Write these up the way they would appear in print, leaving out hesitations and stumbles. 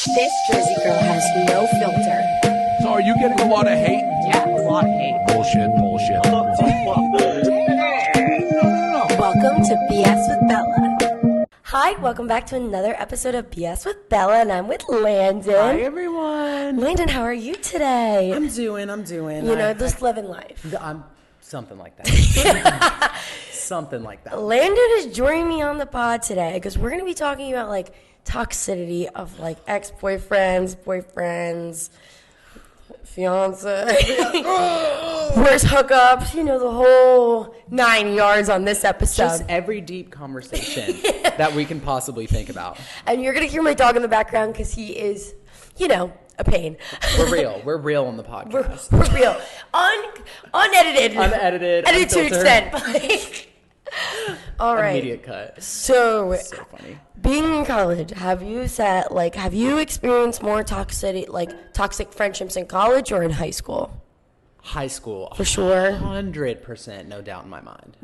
This Jersey girl has no filter. So are you getting a lot of hate? Yeah, a lot of hate. Bullshit. Welcome to BS with Bella. Hi, welcome back to another episode of BS with Bella, and I'm with Landon. Hi, everyone. Landon, how are you today? I'm doing. You know, just living life. I'm something like that. Something like that. Landon is joining me on the pod today because we're going to be talking about, like, toxicity of, like, ex-boyfriends, boyfriends, fiance, where's hookups, you know, the whole 9 yards on this episode. Just every deep conversation that we can possibly think about. And you're going to hear my dog in the background because he is, you know, a pain. We're real. We're real on the podcast. We're real. Unedited. Unedited. Edited to extent. All right. Immediate cut. So funny. Being in college, have you experienced more toxic friendships in college or in high school? High school. For sure. 100%, no doubt in my mind.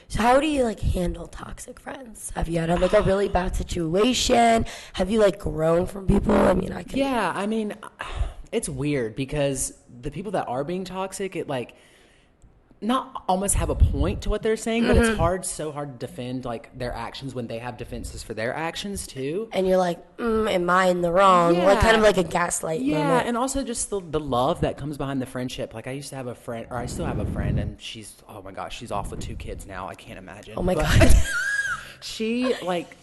So how do you handle toxic friends? Have you had a really bad situation? Have you grown from people? I mean, it's weird because the people that are being toxic, it not almost have a point to what they're saying, but it's so hard to defend their actions when they have defenses for their actions too. And you're like, am I in the wrong? Yeah. Kind of like a gaslight moment. And also just the love that comes behind the friendship. I used to have a friend, or I still have a friend, and she's, oh my gosh, she's off with 2 kids now. I can't imagine. Oh my God. She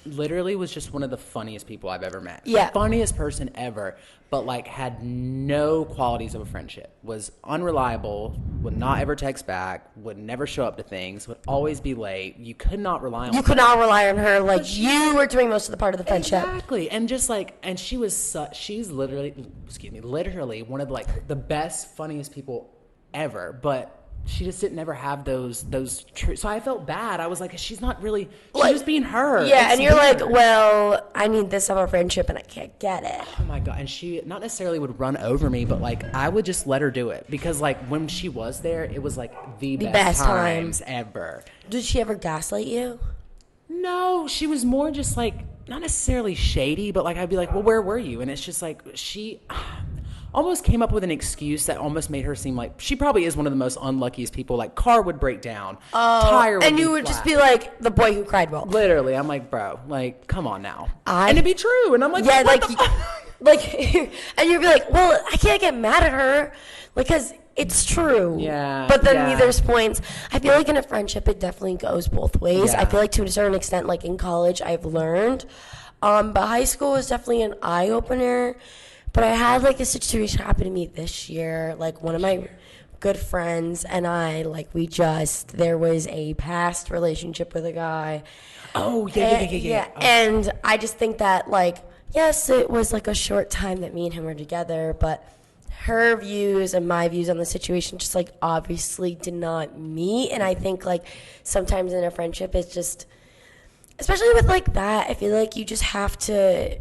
literally was just one of the funniest people I've ever met. Yeah. Funniest person ever, but had no qualities of a friendship. Was unreliable, would not ever text back, would never show up to things, would always be late. You could not rely on her. You could not rely on her. You were doing most of the part of the friendship. Exactly. And just and she was she's literally one of the best, funniest people ever, but she just didn't ever have those so I felt bad. I was like, she's not really, she's just being her. Yeah, and you're like, well, I need this of our friendship and I can't get it. Oh my God. And she not necessarily would run over me, but I would just let her do it because when she was there, it was the best times ever. Did she ever gaslight you? No, she was more just not necessarily shady, but I'd be like, well, where were you? And it's just she almost came up with an excuse that almost made her seem like she probably is one of the most unluckiest people. Car would break down, tire would and be you would flat. just be like the boy who cried wolf. Literally, I'm like, bro, come on now. And it'd be true, and I'm like, yeah, what and you'd be like, well, I can't get mad at her, because it's true. Yeah. But then there's points. I feel in a friendship, it definitely goes both ways. Yeah. I feel to a certain extent, in college, I've learned, but high school was definitely an eye opener. But I had a situation happen to me this year. One of my good friends and I, there was a past relationship with a guy. Oh, yeah. Oh. And I just think that, yes, it was a short time that me and him were together, but her views and my views on the situation just obviously did not meet. And I think sometimes in a friendship, it's just, especially with that, I feel you just have to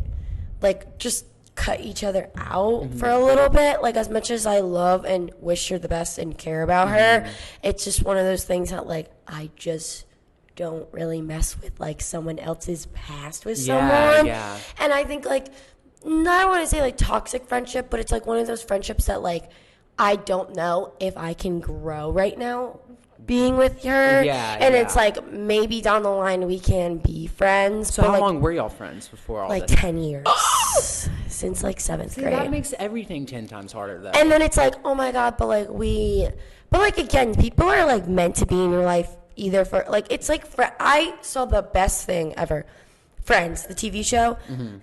just cut each other out for a little bit. As much as I love and wish her the best and care about her, it's just one of those things that I just don't really mess with someone else's past with someone. Yeah. And I think I don't want to say toxic friendship, but it's one of those friendships that I don't know if I can grow right now being with her. It's maybe down the line we can be friends. So how long were y'all friends before all this? 10 years. Since 7th grade. That makes everything 10 times harder though. And then it's oh my God, but again, people are meant to be in your life either for it's I saw the best thing ever. Friends, the TV show.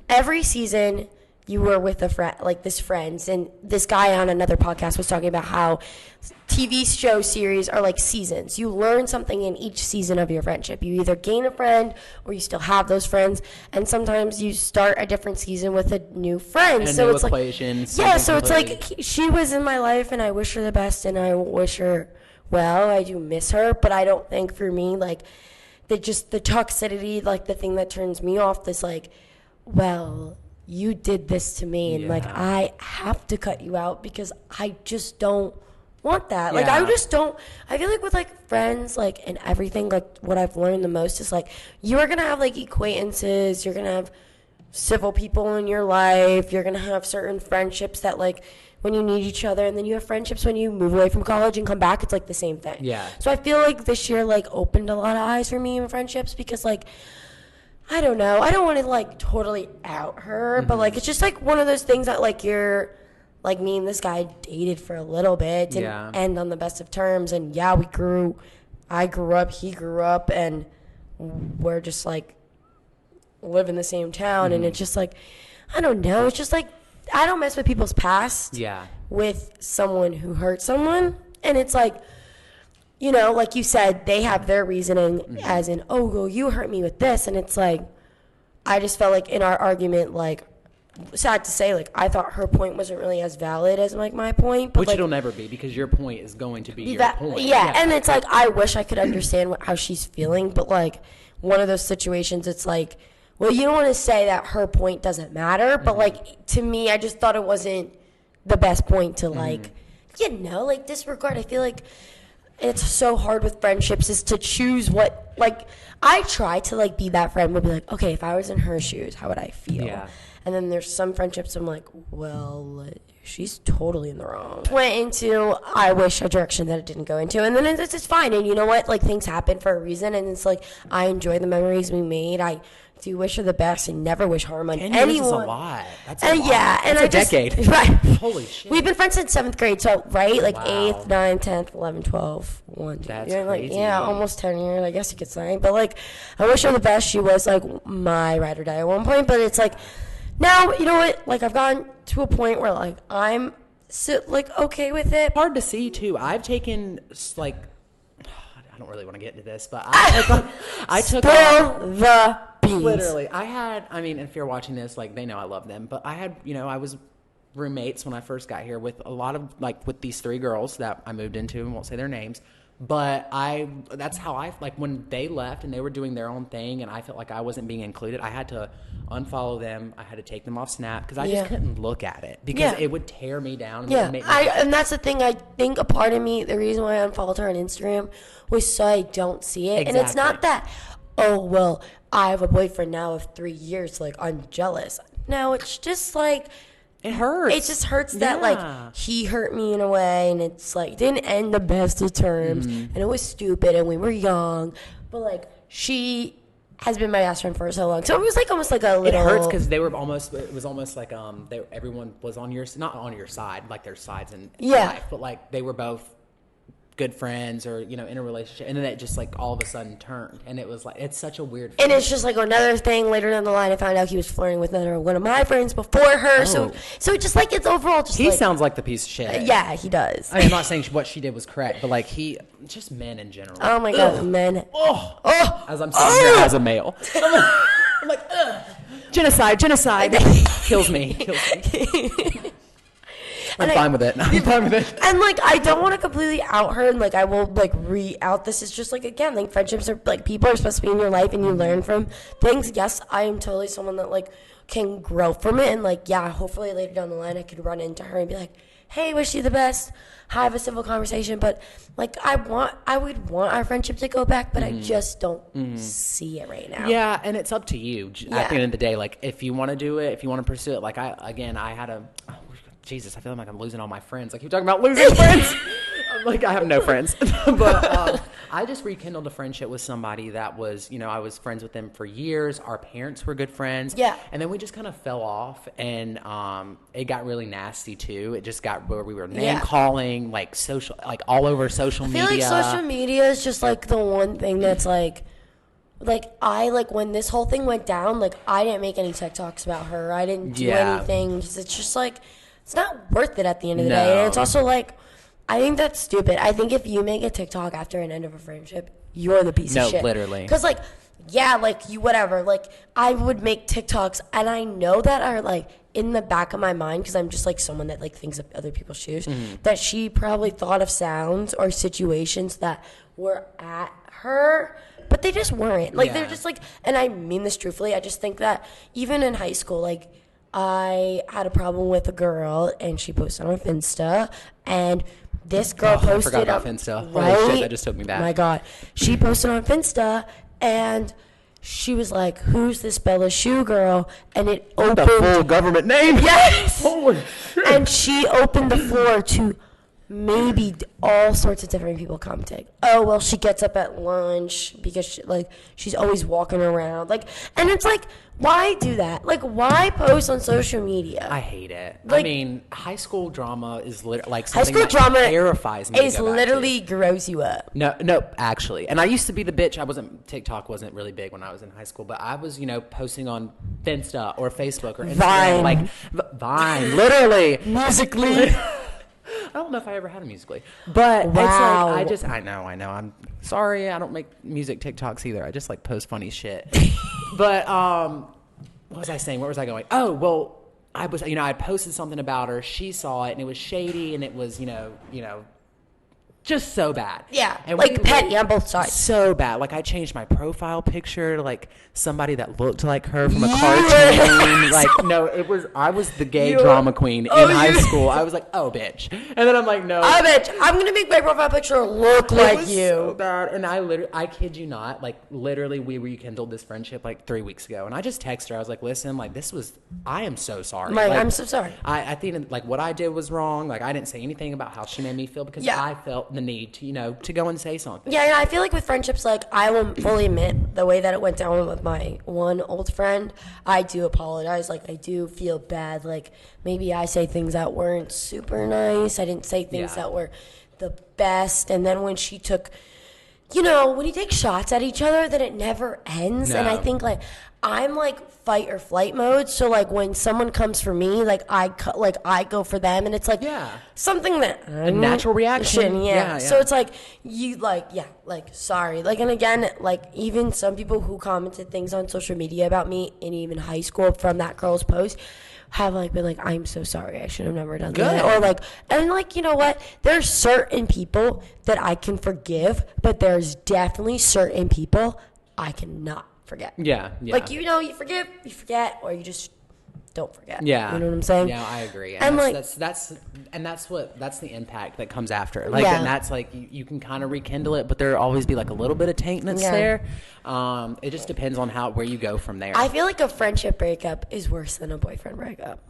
Every season you were with a friend, this friends, and this guy on another podcast was talking about how TV show series are seasons. You learn something in each season of your friendship. You either gain a friend or you still have those friends, and sometimes you start a different season with a new friend. So it's equations. Yeah, so it's she was in my life, and I wish her the best, and I wish her well. I do miss her, but I don't think for me the toxicity, the thing that turns me off is well, you did this to me, and I have to cut you out because I just don't want that. I just don't. I feel with friends, and everything, what I've learned the most is you're gonna have acquaintances, you're gonna have civil people in your life. You're going to have certain friendships that, like, when you need each other, and then you have friendships when you move away from college and come back. It's, like, the same thing. Yeah. So I feel like this year, like, opened a lot of eyes for me in friendships because, like, I don't know. I don't want to, like, totally out her, but, like, it's just, like, one of those things that, like, you're, like, me and this guy dated for a little bit. Didn't end on the best of terms. And, yeah, I grew up, he grew up, and we're just, like, live in the same town. And it's just, like, I don't know. It's just, like, I don't mess with people's past with someone who hurt someone. And it's, like, you know, like you said, they have their reasoning as in, oh, well, you hurt me with this. And it's, like, I just felt like in our argument, like, sad to say, like, I thought her point wasn't really as valid as, like, my point. But, which like, it'll never be, because your point is going to be your point. Yeah, and it's, like, I wish I could understand how she's feeling, but, like, one of those situations, it's, like, well, you don't want to say that her point doesn't matter, but, like, to me, I just thought it wasn't the best point to, like, you know, like, disregard. I feel like it's so hard with friendships is to choose what, like, I try to, like, be that friend, would be like, okay, if I was in her shoes, how would I feel? Yeah. And then there's some friendships I'm like, well, she's totally in the wrong. Went into, I wish, a direction that it didn't go into. And then it's just fine. And you know what? Like, things happen for a reason. And it's like, I enjoy the memories we made. I do wish her the best and never wish harm on 10 years anyone. is a lot. That's a lot. Yeah. And That's I a decade. Right. Holy shit. We've been friends since 7th grade. So, right? Like, Wow. 8th, 9th, 10th, 11th, 12th, 1, 2. That's Like, crazy. yeah, almost 10 years, I guess you could say. But, like, I wish her the best. She was, like, my ride or die at one point. But it's like, now, you know what? Like, I've gotten to a point where, like, I'm okay with it. Hard to see, too. I've taken, like, I don't really want to get into this, but I took Spill the beans. literally, I mean, if you're watching this, like, they know I love them, but I had, you know, I was roommates when I first got here with a lot of, like, with these 3 girls that I moved into, and won't say their names. But that's how I, like, when they left and they were doing their own thing and I felt like I wasn't being included, I had to unfollow them. I had to take them off Snap because I just couldn't look at it because it would tear me down. And it would make me and that's the thing. I think a part of me, the reason why I unfollowed her on Instagram was so I don't see it. Exactly. And it's not that, oh, well, I have a boyfriend now of 3 years, like, I'm jealous. No, it's just, like, it hurts. it just hurts that, like, he hurt me in a way, and it's, like, didn't end the best of terms, and it was stupid, and we were young, but, like, she has been my best friend for so long, so it was, like, almost like a little... It hurts because it was almost like everyone was on your, not on your side, like their sides in life, but, like, they were both good friends or, you know, in a relationship, and then it just, like, all of a sudden turned, and it was like, it's such a weird feeling. And it's just like another thing later down the line, I found out he was flirting with one of my friends before her, so it just, like, it's overall just he like, sounds like the piece of shit. Yeah, he does. I mean, I'm not saying what she did was correct, but, like, just men in general. Oh my god, men. As I'm sitting here as a male. I'm like, ugh. Genocide kills me. I'm fine with it. I'm fine with it. And, like, I don't want to completely out her, and, like, I will, like, re-out this. It's just, like, again, like, friendships are, like, people are supposed to be in your life, and you learn from things. Yes, I am totally someone that, like, can grow from it, and, like, yeah, hopefully later down the line I could run into her and be like, hey, wish you the best, have a civil conversation, but, like, I would want our friendship to go back, but I just don't see it right now. Yeah, and it's up to you. At the end of the day, like, if you want to do it, if you want to pursue it, like, I had a... Jesus, I feel like I'm losing all my friends. Like, you're talking about losing friends. I'm like, I have no friends. But I just rekindled a friendship with somebody that was, you know, I was friends with them for years. Our parents were good friends. Yeah. And then we just kind of fell off, and it got really nasty, too. It just got where we were name-calling, like, all over social media. I feel like social media is just, like, the one thing that's, like, when this whole thing went down, like, I didn't make any TikToks about her. I didn't do anything. It's just, like... It's not worth it at the end of the day. And it's also, like, I think that's stupid. I think if you make a TikTok after an end of a friendship, you're the piece of shit. No, literally. Because, like, yeah, like, you whatever. Like, I would make TikToks, and I know that are, like, in the back of my mind, because I'm just, like, someone that, like, thinks of other people's shoes, that she probably thought of sounds or situations that were at her, but they just weren't. Like, they're just, like, and I mean this truthfully, I just think that even in high school, like, I had a problem with a girl, and she posted on Finsta, and this girl posted... I forgot about Finsta. Right? Holy shit, that just took me back. My God. She posted on Finsta, and she was like, "Who's this Bella Shoe girl?" And it The opened. full government name. Yes. Holy shit. And she opened the floor to maybe all sorts of different people commenting. Oh, well, she gets up at lunch because she's always walking around. And it's like, why do that? Like, why post on social media? I hate it. Like, I mean, high school drama is like high something school that drama terrifies me. is to go back literally grows you up. to. No, actually. And I used to be the bitch. TikTok wasn't really big when I was in high school, but I was, posting on Finsta or Facebook or Instagram. Vine, literally. Musically. I don't know if I ever had a Musically, but Wow. it's like I know. I'm sorry. I don't make music TikToks either. I just post funny shit. But what was I saying? Where was I going? Oh, well, I was I posted something about her. She saw it and it was shady and it was just so bad. Yeah, and petty on both sides. So bad. I changed my profile picture to somebody that looked like her from a You cartoon. No, I was the gay drama queen in high school. I was like, oh, bitch. And then I'm like, no. Oh, bitch, I'm going to make my profile picture look like you. So bad. And I kid you not, literally we rekindled this friendship 3 weeks ago. And I just texted her. I was like, listen, I am so sorry. I'm so sorry. I think what I did was wrong. I didn't say anything about how she made me feel because I felt the need to go and say something. Yeah, and I feel like with friendships, I will fully admit the way that it went down with my one old friend, I do apologize. I do feel bad. Maybe I say things that weren't super nice. I didn't say things that were the best. And then when she took, when you take shots at each other, then it never ends. No. And I think I'm fight or flight mode. So when someone comes for me, I go for them, and it's something that a natural reaction. Yeah. So it's sorry. And again, even some people who commented things on social media about me, and even high school from that girl's post, have been I'm so sorry. I should have never done that. Or and you know what? There's certain people that I can forgive, but there's definitely certain people I cannot forget. Yeah. You forgive, you forget, or you just don't forget. Yeah. You know what I'm saying? Yeah, I agree. And that's the impact that comes after. And that's you can kind of rekindle it, but there'll always be a little bit of taint that's there. It just depends on where you go from there. I feel like a friendship breakup is worse than a boyfriend breakup.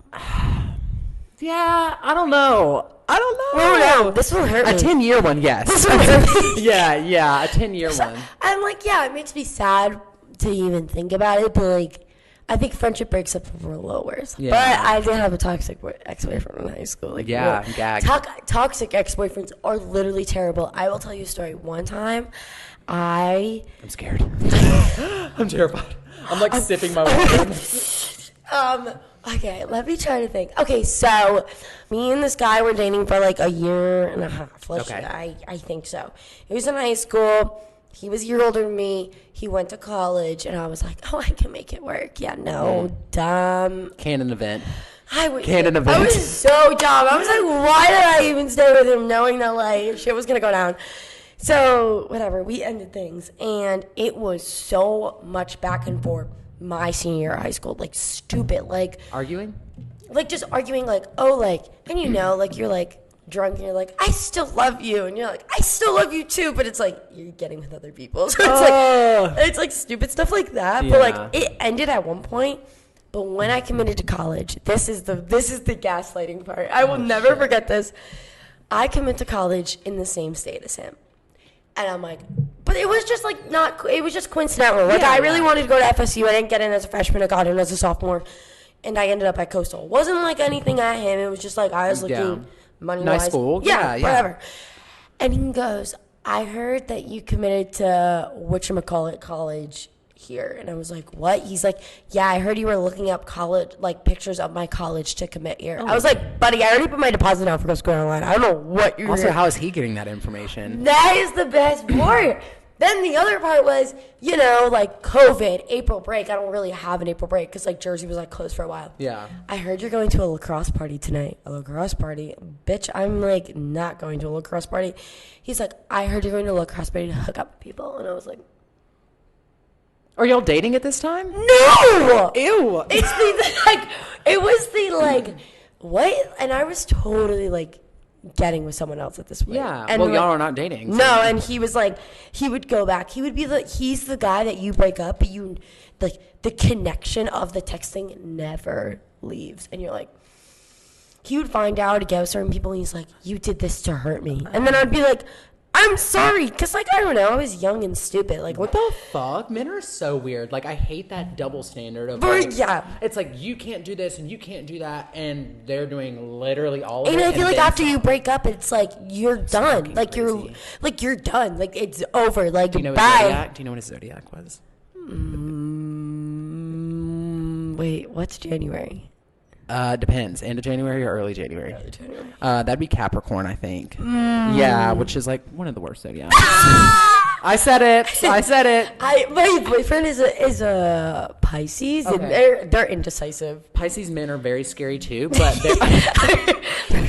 Yeah, I don't know. No, this will hurt me. A 10-year one, yes. This will hurt me. Yeah, a 10-year one. I'm it makes me sad to even think about it, but I think friendship breaks up were a little worse. Yeah. But I did have a toxic ex-boyfriend in high school. Gag. Toxic ex-boyfriends are literally terrible. I will tell you a story. One time, I'm scared. I'm terrified. I'm sipping my water. Okay, let me try to think. Okay, so me and this guy were dating for a year and a half. Okay. I think so. He was in high school. He was a year older than me. He went to college, and I was like, oh, I can make it work. Yeah, no, dumb. Canon event. I was so dumb. I was like, why did I even stay with him knowing that, shit was going to go down? So, whatever, we ended things, and it was so much back and forth my senior year of high school. Stupid. Arguing? Just arguing, and you're, drunk, and you're I still love you, and you're I still love you too, but it's you're getting with other people, so it's stupid stuff like that. Yeah. But it ended at one point. But when I committed to college, this is the gaslighting part. I will never forget this. I committed to college in the same state as him, and I'm but it was just it was just coincidental. I really wanted to go to FSU. I didn't get in as a freshman. I got in as a sophomore, and I ended up at Coastal. It wasn't anything at him. It was just I was looking. Money-wise. Nice school. Yeah, whatever. And he goes, I heard that you committed to whatchamacallit college here. And I was like, what? He's like, yeah, I heard you were looking up college, pictures of my college to commit here. I was like, buddy, I already put my deposit down for Coast Carolina. I don't know what you're Also, how is he getting that information? That is the best part. Then the other part was, COVID, April break. I don't really have an April break because, Jersey was, closed for a while. Yeah. I heard you're going to a lacrosse party tonight. A lacrosse party? Bitch, I'm, not going to a lacrosse party. He's like, I heard you're going to a lacrosse party to hook up with people. And I was like... Are y'all dating at this time? No! Ew! It's it was the, what? And I was totally, getting with someone else at this point. Yeah. And well, y'all are not dating. So. No, and he was like, he would go back. He would be he's the guy that you break up, but you, like, the connection of the texting never leaves. And you're like, he would find out to get with certain people, and he's like, you did this to hurt me. And then I'd be like, I'm sorry, because, like, I don't know, I was young and stupid. Like, What the fuck? Men are so weird. Like, I hate that double standard of, like, yeah. It's like, you can't do this and you can't do that, and they're doing literally all of it. And I feel like after some. you break up, it's like, you're done. Like, crazy. you're done. Like, it's over. Like, Do you know his bye. zodiac? Do you know what his zodiac was? Wait, what's January? Depends. End of January or early January? That'd be Capricorn, I think. Yeah, which is like one of the worst zodiacs. I said it. My boyfriend is a Pisces, and they're indecisive. Pisces men are very scary too, but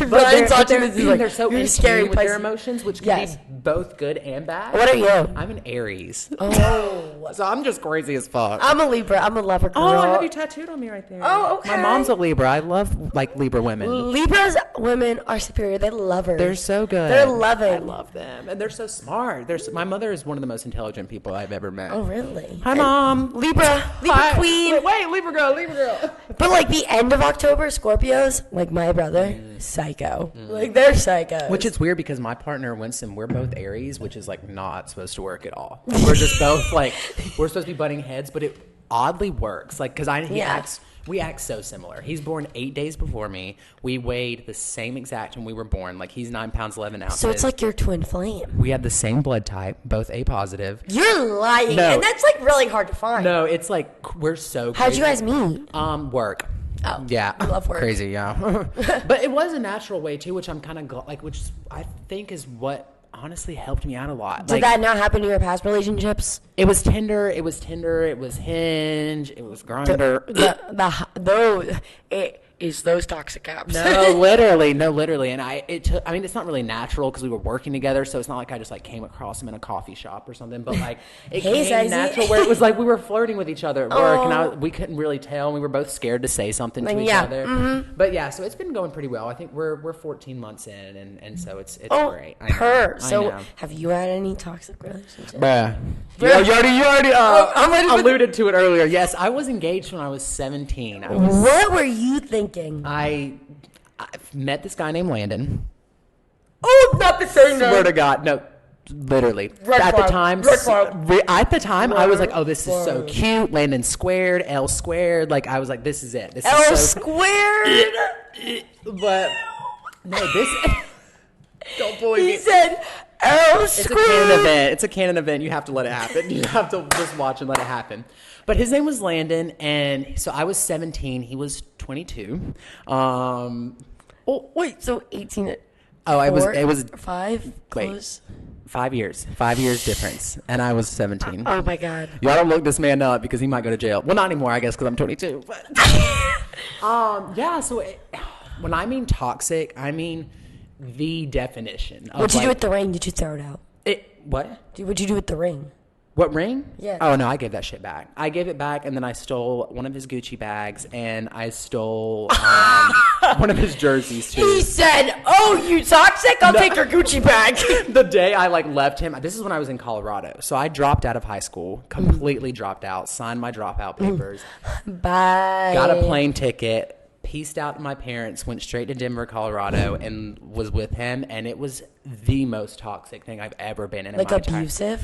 Ryan's watching this. He's like, they're so you're in scary tune with their Pisces. emotions, which can Yes. be both good and bad. What are you? I'm an Aries. Oh, So I'm just crazy as fuck. I'm a Libra. I'm a lover girl. Oh, I have you tattooed on me right there. Oh, okay. My mom's a Libra. I love like Libra women. Libras women are superior. They love her. They're so good. They're loving. I love them, and they're so smart. My mother is one of the most intelligent people I've ever met. Oh, really? Hi, Mom. Libra queen. Wait, Libra girl. But like the end of October, Scorpios, like my brother, psycho. Like they're psychos. Which is weird because my partner Winston, we're both Aries, which is like not supposed to work at all. We're just both like we're supposed to be butting heads, but it oddly works. Like because we act so similar. He's born 8 days before me. We weighed the same exact when we were born. Like he's 9 pounds 11 ounces. So it's like your twin flame. We had the same blood type, both A positive. You're lying, No. and that's like really hard to find. No, it's like we're so. How'd crazy. you guys meet? Work. Oh, Yeah, I love work. Crazy, yeah. But it was a natural way too, which I'm kind of which I think is what honestly helped me out a lot. Did that not happen in your past relationships? It was Tinder. It was Hinge. It was Grindr. It is those toxic apps. No, literally. And I mean, it's not really natural because we were working together, so it's not like I just like came across him in a coffee shop or something. But like it Hey, came Zazie. natural where it was like we were flirting with each other at work, and we couldn't really tell. And we were both scared to say something to each other. Mm-hmm. But yeah, so it's been going pretty well. I think we're 14 months in, and so it's great. I know. So have you had any toxic relationships? Bruh. You already alluded to it earlier. Yes, I was engaged when I was 17. What were you thinking? I met this guy named Landon. Oh, not the same Swear to God, no, literally. Red At flag. the time, Red flag. I was like, oh, this is so cute. Landon squared, L squared. Like I was like, this is it. This L is so squared. But no, this. Don't bully me. He said L It's a squared. canon event. It's a canon event. You have to let it happen. You have to just watch and let it happen. But his name was Landon, and so I was 17. He was 22. Oh, wait, so 18. Oh, it was 5 wait. close. 5 years. 5 years difference, and I was 17. Oh my God. Y'all don't look this man up because he might go to jail. Well, not anymore, I guess, because I'm 22. But yeah. So when I mean toxic, I mean the definition. Of What'd you do with the ring? Did you throw it out? What? What'd you do with the ring? What ring? Yeah. Oh, no, I gave that shit back. I gave it back, and then I stole one of his Gucci bags, and I stole one of his jerseys, too. He said, oh, you toxic? I'll take your Gucci bag. The day I, left him, this is when I was in Colorado. So I dropped out of high school, completely dropped out, signed my dropout papers. Bye. Got a plane ticket, pieced out to my parents, went straight to Denver, Colorado, and was with him, and it was the most toxic thing I've ever been in. Like my abusive?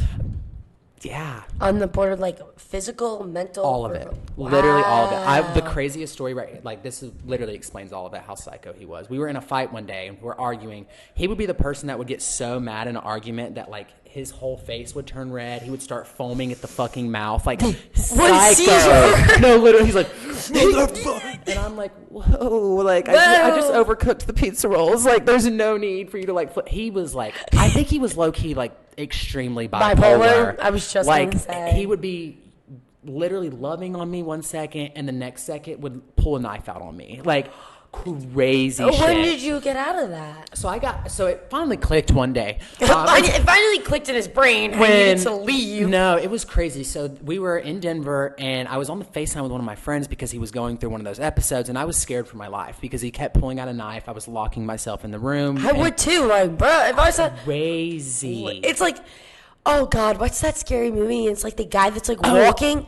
Yeah. On the border, physical, mental? All of it. Wow. Literally all of it. The craziest story, this literally explains all of it, how psycho he was. We were in a fight one day, and we were arguing. He would be the person that would get so mad in an argument that, his whole face would turn red. He would start foaming at the fucking mouth. Psycho. No, literally, he's like, and I'm like, whoa, I just overcooked the pizza rolls. There's no need for you to, he was I think he was low-key, extremely bipolar. I was just gonna say. He would be literally loving on me one second, and the next second would pull a knife out on me. crazy shit. When did you get out of that? So it finally clicked one day. It finally clicked in his brain when he needed to leave. No, it was crazy. So we were in Denver, and I was on the FaceTime with one of my friends because he was going through one of those episodes, and I was scared for my life because he kept pulling out a knife. I was locking myself in the room. I would too. Like, bro, if I saw... Crazy. It's like, oh, God, what's that scary movie? It's like the guy that's like walking...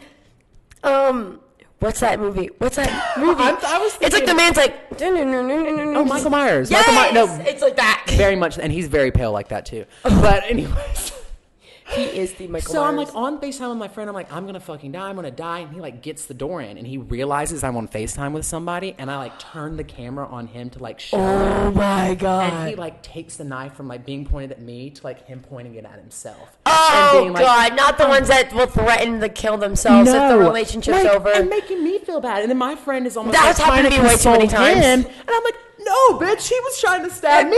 What's that movie? It's like the man's like... Oh, Michael Myers. Yes! Michael no, it's like that. very much, and he's very pale like that too. But anyways... He is the Michael So Myers. I'm like on FaceTime with my friend. I'm like, I'm going to fucking die. I'm going to die. And he like gets the door in and he realizes I'm on FaceTime with somebody. And I like turn the camera on him to like show him. Oh my God. And he like takes the knife from like being pointed at me to like him pointing it at himself. Oh and being, like, God, not the ones that will threaten to kill themselves if the relationship's over. And making me feel bad. And then my friend is almost That's like trying happened to to me way too many console times. him. And I'm like, no, bitch, he was trying to stab me.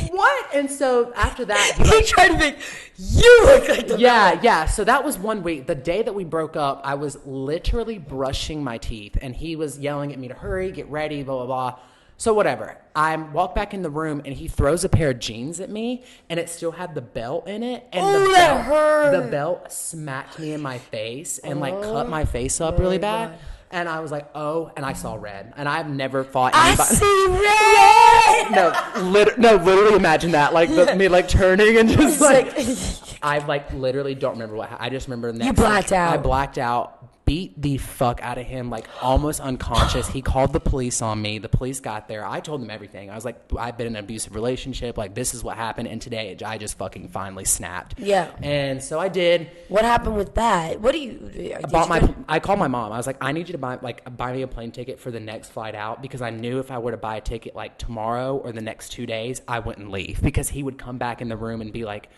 What? And so after that, he tried to make you look like the villain. Yeah. So that was one week. The day that we broke up, I was literally brushing my teeth, and he was yelling at me to hurry, get ready, blah, blah, blah. So whatever. I walk back in the room, and he throws a pair of jeans at me, and it still had the belt in it. And that hurt. The belt smacked me in my face and like cut my face up really bad. God. And I was like, oh, and I saw red. And I've never fought anybody. I see red! No, literally imagine that. Like, me, like, turning and just, like... I, like, literally don't remember what happened. I just remember the next... You blacked out. I blacked out, beat the fuck out of him, like, almost unconscious. He called the police on me. The police got there. I told them everything. I was like, I've been in an abusive relationship. Like, this is what happened. And today, I just fucking finally snapped. Yeah. And so I did. What happened with that? What do you... I called my mom. I was like, I need you to buy me a plane ticket for the next flight out, because I knew if I were to buy a ticket like tomorrow or the next 2 days, I wouldn't leave, because he would come back in the room and be like,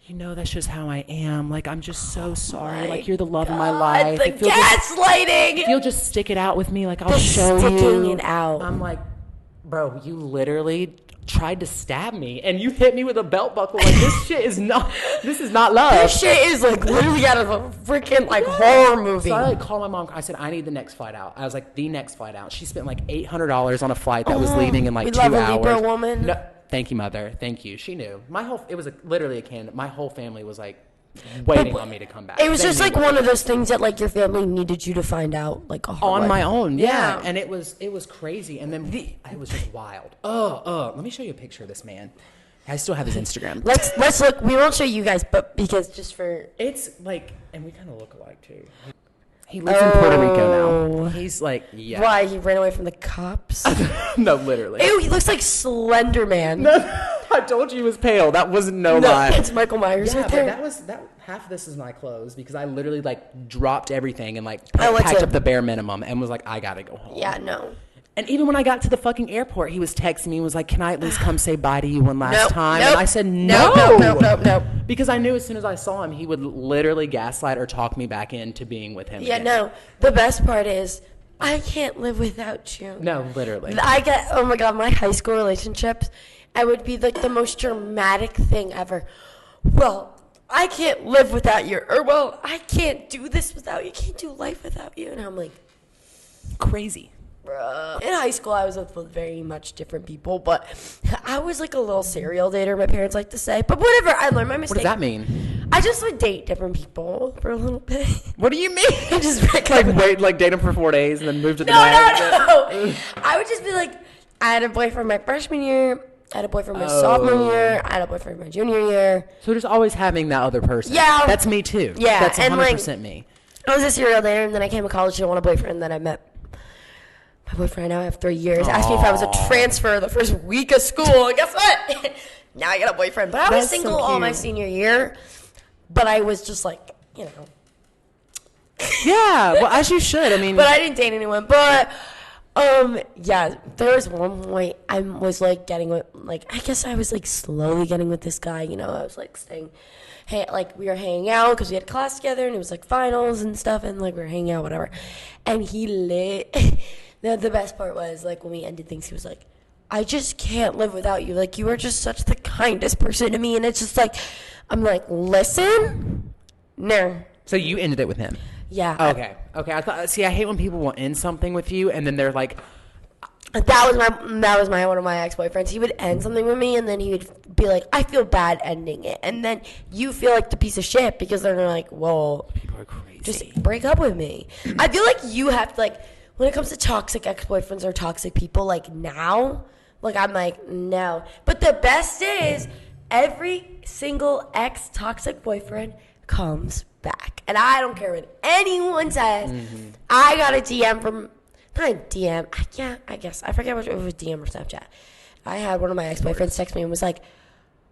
you know, that's just how I am. Like, I'm just so sorry. Like, you're the love of my life. The gaslighting. If you'll just stick it out with me, like, I'll show you. Sticking it out. I'm like, bro, you literally tried to stab me and you hit me with a belt buckle. Like, this is not love. This shit is like literally out of a freaking like horror movie. So I like called my mom. I said, I need the next flight out. I was like, the next flight out. She spent like $800 on a flight that was leaving in like 2 hours. We love a Libra woman. No, thank you, mother. Thank you. She knew. It was literally a can. My whole family was like waiting on me to come back. It was just like one of those things that like your family needed you to find out like a hard way. My own. Yeah. And it was crazy. And then it was just wild. Let me show you a picture of this man. I still have his Instagram. Let's look. We won't show you guys, but because just for it's like, and we kind of look alike too. He lives in Puerto Rico now. He's like, yeah. Why? He ran away from the cops? No, literally. Ew, he looks like Slender Man. No, I told you he was pale. That was no lie. It's Michael Myers right there. That half of this is my clothes, because I literally like dropped everything and like packed up the bare minimum and was like, I gotta go home. Yeah, no. And even when I got to the fucking airport, he was texting me and was like, can I at least come say bye to you one last time? And I said, no. Because I knew as soon as I saw him, he would literally gaslight or talk me back into being with him again. No. The best part is, I can't live without you. No, literally. Oh my God, my high school relationships, I would be like the most dramatic thing ever. Well, I can't live without you. Or, well, I can't do this without you. I can't do life without you. And I'm like, crazy. Bruh. In high school, I was with very much different people, but I was like a little serial dater, my parents like to say. But whatever, I learned my mistake. What does that mean? I just would date different people for a little bit. What do you mean? Just like date them for 4 days and then move to the next? No. I would just be like, I had a boyfriend my freshman year. I had a boyfriend my sophomore year. I had a boyfriend my junior year. So just always having that other person. Yeah. That's me too. Yeah. That's 100% me. I was a serial dater, and then I came to college and I want a boyfriend that I met. My boyfriend I now have 3 years. Asked me if I was a transfer the first week of school. And guess what? Now I got a boyfriend. But I was single all my senior year. But I was just like, you know. Yeah, well, as you should. I mean. But I didn't date anyone. But, yeah, there was one point I was, like, getting with, like, I guess I was, like, slowly getting with this guy. You know, I was, like, staying. Hey, like, we were hanging out because we had class together. And it was, like, finals and stuff. And, like, we were hanging out, whatever. And he The best part was, like, when we ended things, he was like, I just can't live without you. Like, you are just such the kindest person to me. And it's just like, I'm like, listen? No. So you ended it with him? Yeah. Okay. I hate when people will end something with you and then they're like, That was one of my ex-boyfriends. He would end something with me, and then he would be like, I feel bad ending it. And then you feel like the piece of shit because they're like, well, People are crazy. just break up with me. I feel like you have to, like, when it comes to toxic ex-boyfriends or toxic people, like, now, like, I'm like, no. But the best is every single ex-toxic boyfriend comes back. And I don't care what anyone says. Mm-hmm. I got a DM from, not a DM, yeah, I guess. I forget if it was DM or Snapchat. I had one of my ex-boyfriends text me and was like,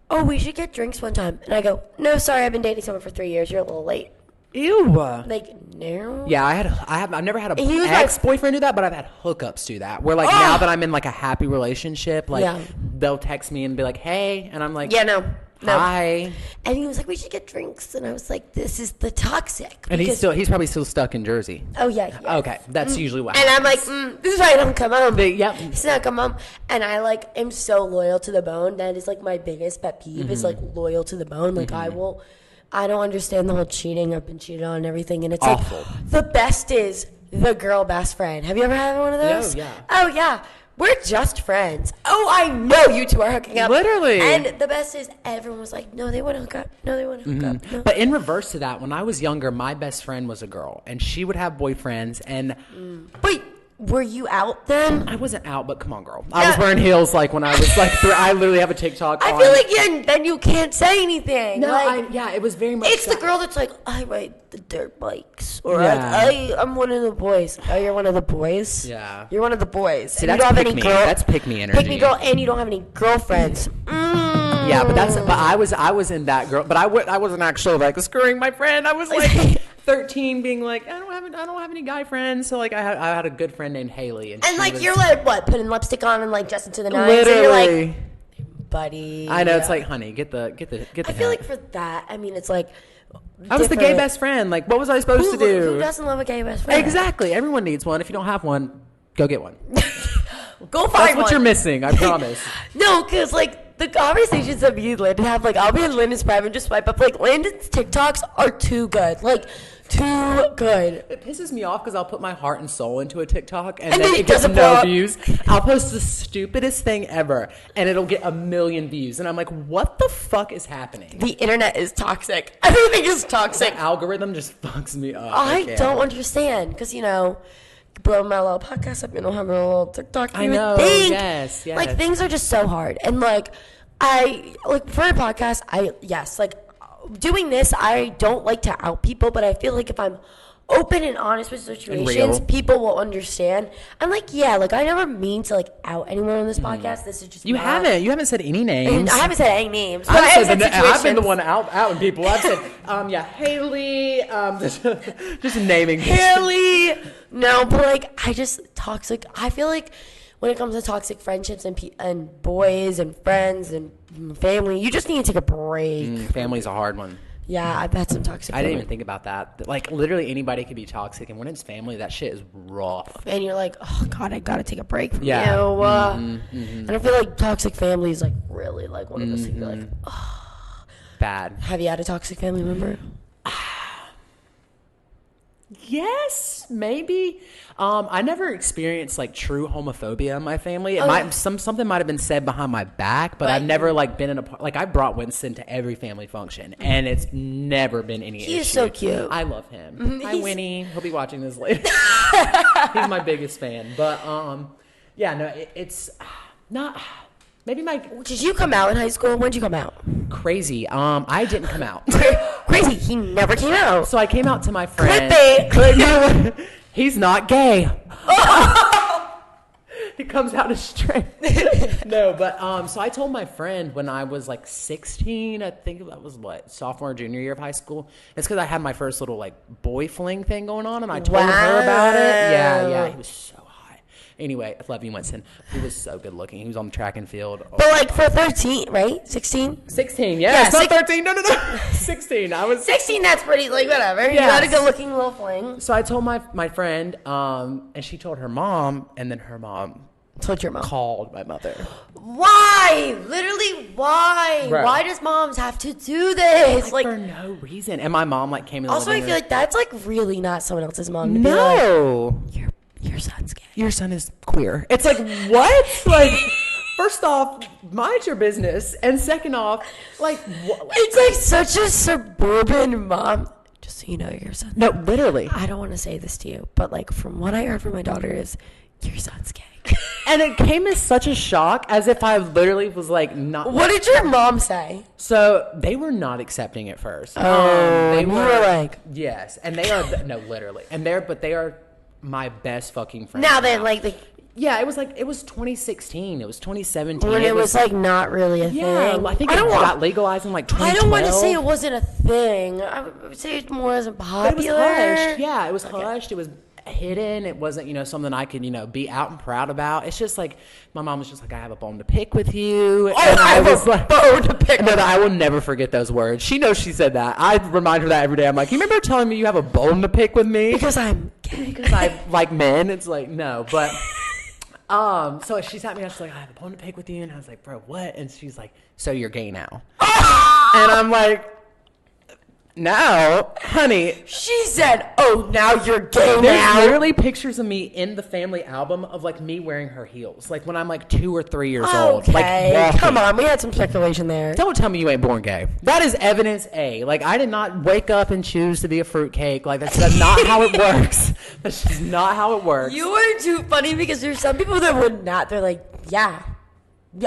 oh, we should get drinks one time. And I go, no, sorry, I've been dating someone for 3 years. You're a little late. Ew. Like, no. Yeah, I've never had a ex-boyfriend do that, but I've had hookups do that. Where, like, now that I'm in, like, a happy relationship, like, they'll text me and be like, hey, and I'm like, yeah, no. Hi. And he was like, we should get drinks. And I was like, this is the toxic. And he's probably still stuck in Jersey. Oh, yeah. Okay, that's usually what happens. happens. And I'm like, this is why I don't come home. Yep. He's not come home. And I, like, am so loyal to the bone. That is, like, my biggest pet peeve is, like, loyal to the bone. Like, I don't understand the whole cheating. I've been cheated on and everything. And it's awful. Like, the best is the girl best friend. Have you ever had one of those? Oh, yeah. Oh, yeah. We're just friends. Oh, I know you two are hooking up. Literally. And the best is everyone was like, no, they want to hook up. No, they want to hook up. No. But in reverse to that, when I was younger, my best friend was a girl. And she would have boyfriends. And Wait, were you out then? I wasn't out, but come on, girl. I was wearing heels like when I was like I literally have a TikTok I feel like then you can't say anything. No, like, it was very much it's the girl that's like, I ride the dirt bikes. Or Yeah. like, I'm one of the boys. Oh, you're one of the boys? Yeah. You're one of the boys. See, And that's you don't have pick any me. That's pick me energy. Pick me girl, and you don't have any girlfriends. Yeah, but I was in that girl, but I wasn't actually like screwing my friend. I was like 13, being like, I don't have any guy friends. So like I had a good friend named Haley, and like you're like what, putting lipstick on and like dressing to the nines. Literally. And you're like, buddy. I know, it's like, honey, get the. I feel like for that, I mean, it's like. I was the gay best friend. Like, what was I supposed to do? Who doesn't love a gay best friend? Exactly. Everyone needs one. If you don't have one, go get one. Go find That's what you're missing. I promise. No, because like the conversations that me and Landon have, like I'll be in Landon's private and just swipe up. Like Landon's TikToks are too good. Like too good. It pisses me off because I'll put my heart and soul into a TikTok and then then it it gets doesn't no blow up. views. I'll post the stupidest thing ever and it'll get 1 million views. And I'm like, what the fuck is happening? The internet is toxic. Everything is toxic. The algorithm just fucks me up. I don't understand because, you know, blow my little podcast up, you know, have a little TikTok. I know. Yes. Like things are just so hard. And like, for a podcast, doing this, I don't like to out people, but I feel like if I'm open and honest with situations, people will understand. I'm like, yeah, like I never mean to like out anyone on this podcast. This is just You haven't said any names. I haven't said any names. But I've been the one outing people. I've said, Haley, just naming Haley. No, but like I just toxic. I feel like when it comes to toxic friendships and boys and friends and family, you just need to take a break. Family's a hard one. Yeah, I've had some toxic. I didn't even think about that. Like, literally anybody could be toxic, and when it's family, that shit is rough. And you're like, oh God, I gotta take a break from you. Mm-hmm. And I feel like toxic family is like really like one of those things. You're like, oh. Bad. Have you had a toxic family member? Yes, maybe. I never experienced like true homophobia in my family. Something might have been said behind my back, but I've never like been in a like I brought Winston to every family function, and it's never been any issue. He's so cute. I love him. Hi, Winnie. He'll be watching this later. He's my biggest fan. But it's not. Maybe Did you come out in high school? When did you come out? Crazy. I didn't come out. Crazy. He never came out. So I came out to my friend. Clip it. He's not gay. He comes out as straight. No, but so I told my friend when I was like 16, I think that was sophomore or junior year of high school. It's because I had my first little like boy fling thing going on, and I told her about it. Yeah, he was so hot. Anyway, I love you, Winston. He was so good looking. He was on the track and field. But like for 13, right? 16? 16, yeah. It's not 13. No. 16. I was 16. That's pretty like whatever. Yes. You got a good looking little fling. So I told my friend, and she told her mom, and then her mom told your mom. Called my mother. Why? Literally, why? Bro. Why does moms have to do this? Like for no reason. And my mom like came in. Also, I feel like that's like really not someone else's mom. To no. Be like, your son's gay. your son is queer. It's like, what? Like, first off, mind your business. And second off, like, what? It's like such a suburban mom. Just so you know, your son. No, literally. I don't want to say this to you, but like from what I heard from my daughter is, your son's gay. And it came as such a shock, as if I literally was like, not. What did your mom say? So they were not accepting at first. Oh, they you were like, yes, and they are no, literally, and they are my best fucking friends. now then, like the. Yeah, it was 2016. It was 2017. When it was like not really a yeah, thing. I think it got legalized in like 2012. I don't want to say it wasn't a thing. I would say it more wasn't popular. But it was hushed. Yeah, it was hushed. It was hidden. It wasn't, something I could, be out and proud about. It's just like my mom was just like, I have a bone to pick with you. Oh, and I was like, bone to pick. No, I will never forget those words. She knows she said that. I remind her that every day. I'm like, you remember telling me you have a bone to pick with me? Because I'm gay. Because I like men. It's like, no, but. So she sat me down, she's like, I have a bone to pick with you. And I was like, bro, what? And she's like, so you're gay now. And I'm like, no, honey. She said, oh, now you're gay There's now. literally pictures of me in the family album of like me wearing her heels. Like when I'm like 2 or 3 years old. Like walking. Come on, we had some speculation there. Don't tell me you ain't born gay. That is evidence A. Like I did not wake up and choose to be a fruitcake. Like that's not how it works. That's just not how it works. You were too funny because there's some people that would not. They're like, yeah,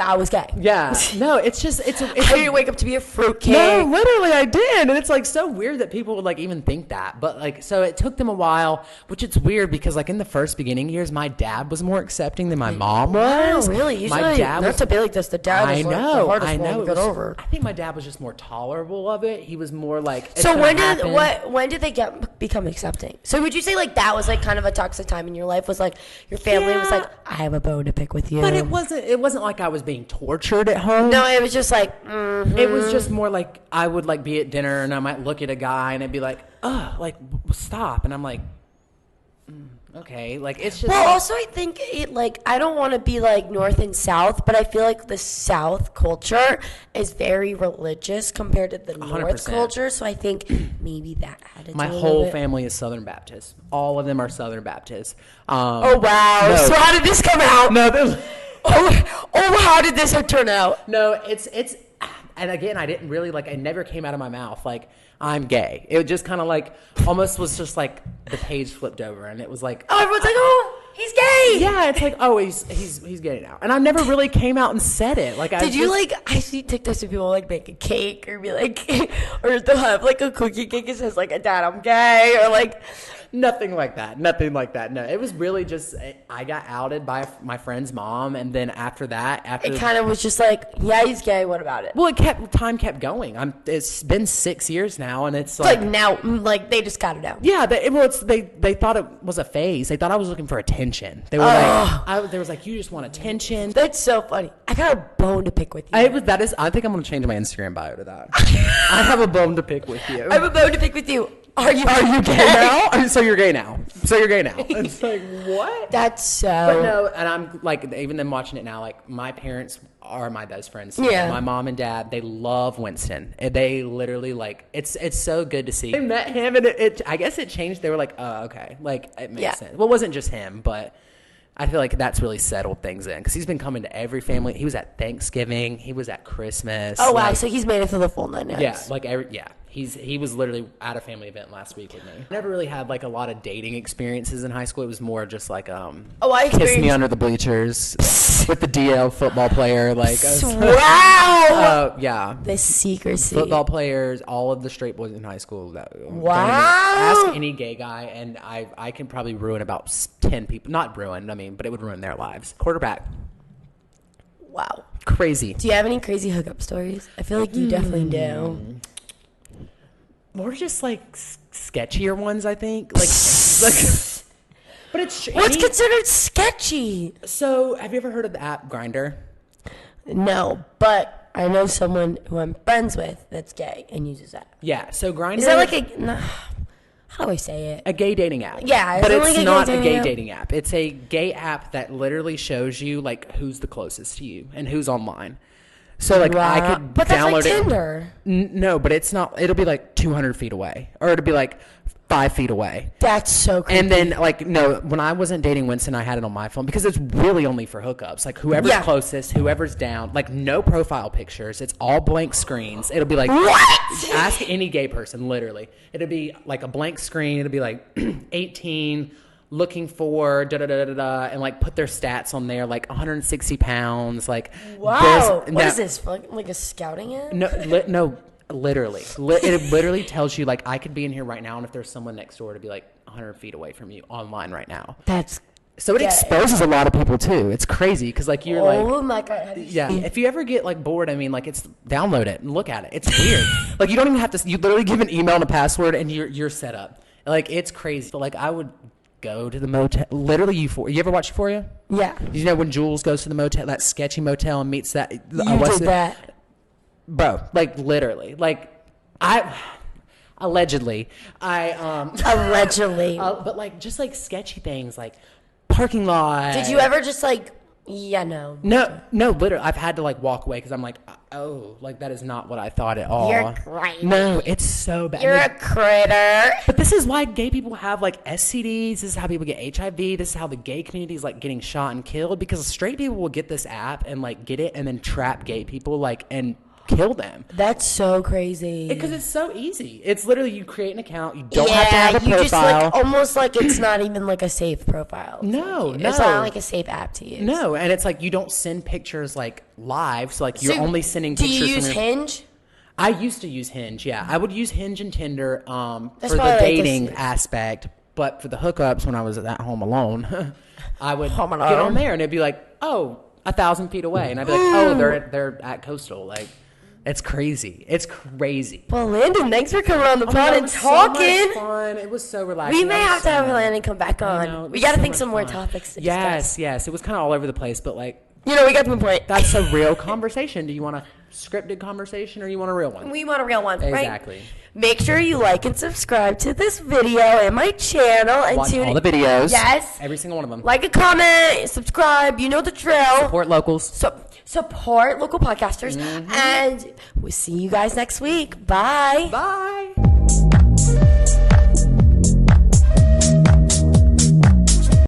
I was gay. Yeah. No, it's just, I didn't wake up to be a fruitcake. No, literally I did. And it's like so weird that people would like even think that. But like, so it took them a while, which it's weird because like in the first beginning years, my dad was more accepting than my mom was. Wow, really? Usually, my dad not was, to be like this, the dad is like the hardest one to get over. I think my dad was just more tolerable of it. He was more like, so when did they become accepting? So would you say like that was like kind of a toxic time in your life? Was like your family was like, I have a bone to pick with you. But it wasn't like I was being tortured at home. No, it was just like It was just more like I would like be at dinner and I might look at a guy and it'd be like, stop, and I'm like, okay, like it's just. Well, like, also I think it like I don't want to be like North and South, but I feel like the South culture is very religious compared to the North 100%. culture. So I think maybe that had to do my a little whole bit. family is Southern Baptist. All of them are Southern Baptist. Oh wow! No. So how did this come out? No, how did this turn out? no, it's, and again, I didn't really like. It never came out of my mouth like I'm gay. It just kind of like almost was just like the page flipped over, and it was like, Oh, everyone's like, oh, he's gay. yeah, it's like, oh, he's gay now, and I never really came out and said it. Like, Did you like? I see TikToks of people like make a cake or be like, or they'll have like a cookie cake that says like, "Dad, I'm gay," or like. Nothing like that. No, it was really just I got outed by my friend's mom, and then after It kind of was just like, yeah, he's gay. What about it? well, time kept going. It's been 6 years now, and it's Like now, like they just got it out. yeah. They thought it was a phase. They thought I was looking for attention. They were they was like, you just want attention. That's so funny. I got a bone to pick with you. I think I'm gonna change my Instagram bio to that. I have a bone to pick with you. I have a bone to pick with you. Are you gay now? So you're gay now. It's like, what? That's so. But no, and I'm like, even them watching it now, like my parents are my best friends. Yeah. My mom and dad, they love Winston. And they literally like, it's so good to see. I met him and I guess it changed. They were like, oh, okay. Like it makes sense. Well, it wasn't just him, but I feel like that's really settled things in because he's been coming to every family. He was at Thanksgiving. He was at Christmas. Oh, wow. So he's made it through the full 9 Yeah. Like he was literally at a family event last week with me. Never really had like a lot of dating experiences in high school. It was more just like I kiss me experienced- under the bleachers with the DL football player. Like wow. Yeah. The secrecy. Football players, all of the straight boys in high school. Wow. Ask any gay guy, and I can probably ruin about 10 people. Not ruin, but it would ruin their lives. Quarterback. Wow. Crazy. Do you have any crazy hookup stories? I feel like you definitely do. More just like sketchier ones, I think. Like but it's What's considered sketchy? So, have you ever heard of the app Grindr? No, but I know someone who I'm friends with that's gay and uses that. Yeah. So Grindr Is that like how do I say it? a gay dating app? Yeah, but is it it's like a not gay a gay dating app? dating app. It's a gay app that literally shows you like who's the closest to you and who's online. So like I could But that's download like it. Tinder. No, but it's not. It'll be like 200 feet away, or it'll be like 5 feet away. That's so creepy. And then like no, when I wasn't dating Winston, I had it on my phone because it's really only for hookups. Like whoever's closest, whoever's down. Like no profile pictures. It's all blank screens. It'll be like what? Ask any gay person. Literally, it'll be like a blank screen. It'll be like 18. Looking for da da da da da, and like put their stats on there, like 160 pounds, like wow. What is this? Like a scouting ad? No, literally, it literally tells you like I could be in here right now, and if there's someone next door to be like 100 feet away from you online right now. That's so it exposes a lot of people too. It's crazy because like you're like, oh my god, yeah. If you ever get like bored, I mean, like it's download it and look at it. It's weird. Like you don't even have to. You literally give an email and a password, and you're set up. Like it's crazy. But like I would go to the motel. Literally, you ever watch Euphoria? Yeah. You know when Jules goes to the motel, that sketchy motel, and meets that. You did that, bro. Like literally, like allegedly, allegedly, but like just like sketchy things, like parking lot. Did you ever just like? Yeah, no. No, literally, I've had to like walk away because I'm like, oh, like that is not what I thought at all. You're crazy. No, it's so bad. You're a critter. But this is why gay people have like STDs. This is how people get HIV. This is how the gay community is like getting shot and killed because straight people will get this app and like get it and then trap gay people like and kill them. That's so crazy. Because it's so easy. It's literally you create an account. You don't have to have a profile. You just like almost like it's not even like a safe profile. No. It's not like a safe app to use. No, and it's like you don't send pictures like live. So like you're only sending pictures. Do you use Hinge? I used to use Hinge. Yeah, I would use Hinge and Tinder for the like dating aspect. But for the hookups, when I was at home alone, I would get on there and it'd be like, oh, 1,000 feet away, and I'd be like, oh, they're at Coastal, like. It's crazy. It's crazy. Well, Landon, thanks for coming on the pod and talking. So much fun. It was so relaxing. We may have to have Landon come back on. We got to think some more topics to discuss. Yes. It was kind of all over the place, but like, we got the point. That's a real conversation. Do you want a scripted conversation or you want a real one? We want a real one, right? Exactly. Make sure you like and subscribe to this video and my channel. And watch all the videos. Yes. Every single one of them. Like a comment, subscribe. You know the drill. Support locals. Support local podcasters. And we'll see you guys next week. Bye. Bye.